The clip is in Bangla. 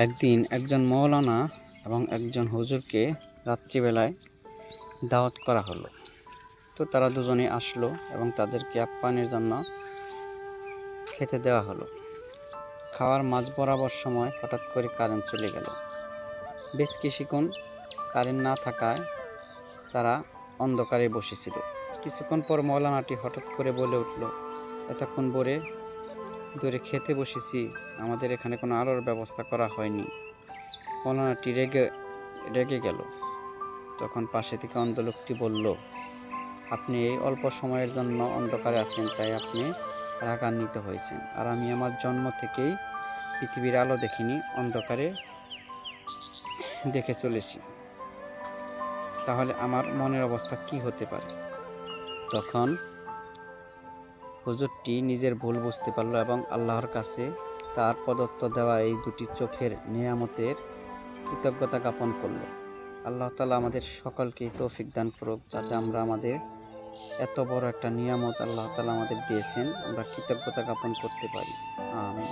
একদিন একজন মৌলানা এবং একজন হুজুরকে রাত্রিবেলায় দাওয়াত করা হলো। তো তারা দুজনে আসলো এবং তাদেরকে আপ্যায়নের জন্য খেতে দেওয়া হলো। খাওয়ার মাঝ বরাবর সময় হঠাৎ করে কারেন্ট চলে গেল। বেশ কিছুক্ষণ কারেন্ট না থাকায় তারা অন্ধকারে বসেছিল। কিছুক্ষণ পর মৌলানাটি হঠাৎ করে বলে উঠল, এতক্ষণ ধরে খেতে বসেছি, আমাদের এখানে কোনো আলোর ব্যবস্থা করা হয়নি। মৌলানাটি রেগে গেল। তখন পাশে থেকে অন্ধ লোকটি বলল, আপনি এই অল্প সময়ের জন্য অন্ধকারে আছেন, তাই আপনি রাগান্বিত হয়েছেন। আর আমি আমার জন্ম থেকেই পৃথিবীর আলো দেখিনি, অন্ধকারে দেখে চলেছি। তাহলে আমার মনের অবস্থা কি হতে পারে? তখন হুজুরটি নিজের ভুল বুঝতে পারল এবং আল্লাহর কাছে তার প্রদত্ত দেওয়া এই দুটি চোখের নেয়ামতের কৃতজ্ঞতা জ্ঞাপন করল। আল্লাহ তাআলা আমাদের সকলকে তৌফিক দান করুক, যাতে আমরা আমাদের এত বড় একটা নিয়ামত আল্লাহ তাআলা আমাদের দিয়েছেন, আমরা কৃতজ্ঞতা জ্ঞাপন করতে পারি। আমিন।